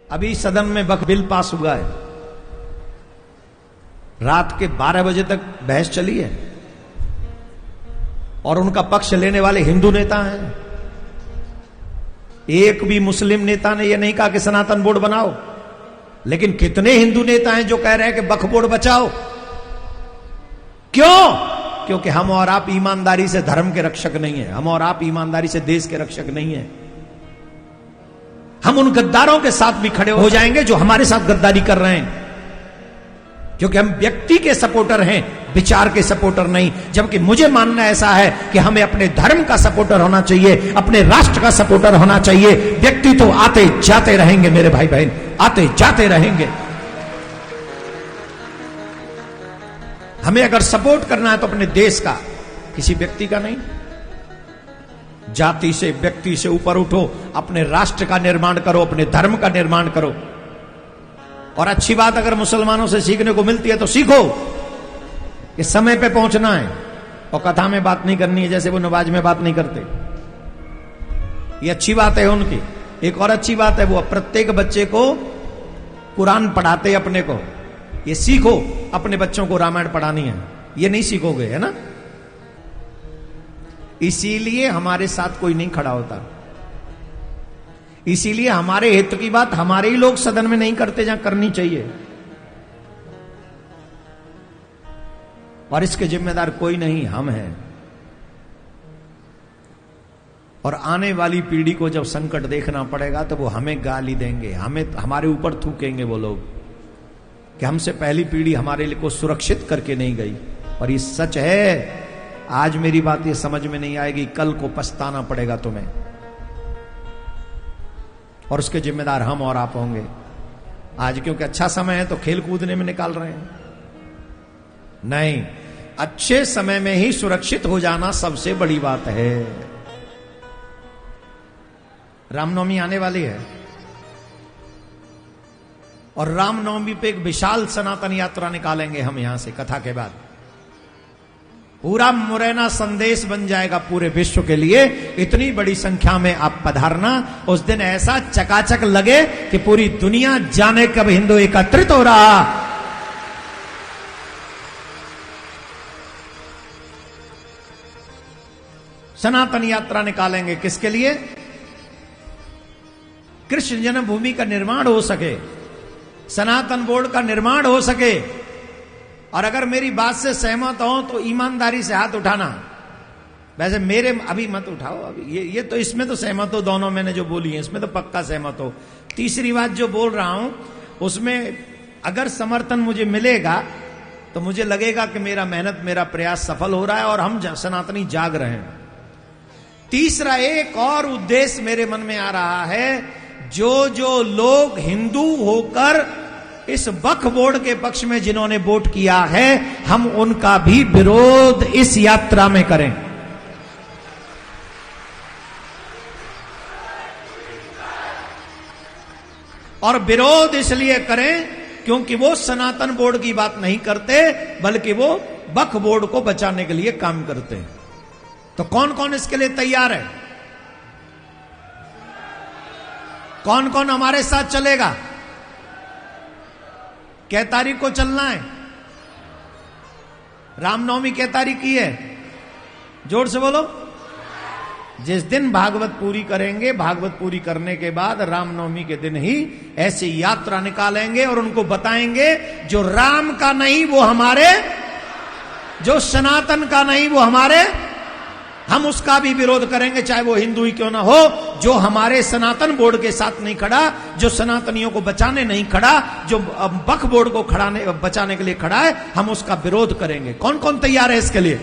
अभी सदन में वक्फ बिल पास हुआ है, रात के 12 बजे तक बहस चली है और उनका पक्ष लेने वाले हिंदू नेता हैं। एक भी मुस्लिम नेता ने यह नहीं कहा कि सनातन बोर्ड बनाओ, लेकिन कितने हिंदू नेता हैं जो कह रहे हैं कि वक्फ बोर्ड बचाओ। क्यों? क्योंकि हम और आप ईमानदारी से धर्म के रक्षक नहीं है, हम और आप ईमानदारी से देश के रक्षक नहीं है। हम उन गद्दारों के साथ भी खड़े हो जाएंगे जो हमारे साथ गद्दारी कर रहे हैं, क्योंकि हम व्यक्ति के सपोर्टर हैं, विचार के सपोर्टर नहीं। जबकि मुझे मानना ऐसा है कि हमें अपने धर्म का सपोर्टर होना चाहिए, अपने राष्ट्र का सपोर्टर होना चाहिए। व्यक्ति तो आते जाते रहेंगे मेरे भाई बहन, आते जाते रहेंगे। हमें अगर सपोर्ट करना है तो अपने देश का, किसी व्यक्ति का नहीं। जाति से, व्यक्ति से ऊपर उठो, अपने राष्ट्र का निर्माण करो, अपने धर्म का निर्माण करो। और अच्छी बात अगर मुसलमानों से सीखने को मिलती है तो सीखो। ये समय पे पहुंचना है और कथा में बात नहीं करनी है जैसे वो नमाज में बात नहीं करते। ये अच्छी बात है उनकी। एक और अच्छी बात है, वो प्रत्येक बच्चे को कुरान पढ़ाते अपने को। ये सीखो, अपने बच्चों को रामायण पढ़ानी है, ये नहीं सीखोगे, है ना। इसीलिए हमारे साथ कोई नहीं खड़ा होता, इसीलिए हमारे हित की बात हमारे ही लोग सदन में नहीं करते जहां करनी चाहिए। और इसके जिम्मेदार कोई नहीं, हम हैं। और आने वाली पीढ़ी को जब संकट देखना पड़ेगा तो वो हमें गाली देंगे, हमें हमारे ऊपर थूकेंगे वो लोग कि हमसे पहली पीढ़ी हमारे लिए को सुरक्षित करके नहीं गई। और ये सच है। आज मेरी बात ये समझ में नहीं आएगी, कल को पछताना पड़ेगा तुम्हें, और उसके जिम्मेदार हम और आप होंगे। आज क्योंकि अच्छा समय है तो खेल कूदने में निकाल रहे हैं, नहीं, अच्छे समय में ही सुरक्षित हो जाना सबसे बड़ी बात है। रामनवमी आने वाली है और रामनवमी पे एक विशाल सनातन यात्रा निकालेंगे हम यहां से कथा के बाद। पूरा मुरैना संदेश बन जाएगा पूरे विश्व के लिए। इतनी बड़ी संख्या में आप पधारना। उस दिन ऐसा चकाचक लगे कि पूरी दुनिया जाने कब हिंदू एकत्रित हो रहा। सनातन यात्रा निकालेंगे किसके लिए? कृष्ण जन्मभूमि का निर्माण हो सके, सनातन बोर्ड का निर्माण हो सके। और अगर मेरी बात से सहमत हो तो ईमानदारी से हाथ उठाना। वैसे मेरे अभी मत उठाओ, अभी ये तो इसमें तो सहमत हो, दोनों मैंने जो बोली है इसमें तो पक्का सहमत हो। तीसरी बात जो बोल रहा हूं उसमें अगर समर्थन मुझे मिलेगा तो मुझे लगेगा कि मेरा मेहनत, मेरा प्रयास सफल हो रहा है और हम सनातनी जाग रहे हैं। तीसरा एक और उद्देश्य मेरे मन में आ रहा है, जो लोग हिंदू होकर इस वक्फ बोर्ड के पक्ष में जिन्होंने वोट किया है, हम उनका भी विरोध इस यात्रा में करें। और विरोध इसलिए करें क्योंकि वो सनातन बोर्ड की बात नहीं करते, बल्कि वो वक्फ बोर्ड को बचाने के लिए काम करते हैं। तो कौन कौन इसके लिए तैयार है? कौन कौन हमारे साथ चलेगा? कै तारीख को चलना है? रामनवमी कै तारीख की है? जोर से बोलो। जिस दिन भागवत पूरी करेंगे, भागवत पूरी करने के बाद रामनवमी के दिन ही ऐसी यात्रा निकालेंगे और उनको बताएंगे जो राम का नहीं वो हमारे, जो सनातन का नहीं वो हमारे। हम उसका भी विरोध करेंगे चाहे वो हिंदू ही क्यों ना हो। जो हमारे सनातन बोर्ड के साथ नहीं खड़ा, जो सनातनियों को बचाने नहीं खड़ा, जो वक्फ बोर्ड को बचाने के लिए खड़ा है, हम उसका विरोध करेंगे। कौन कौन तैयार है इसके लिए?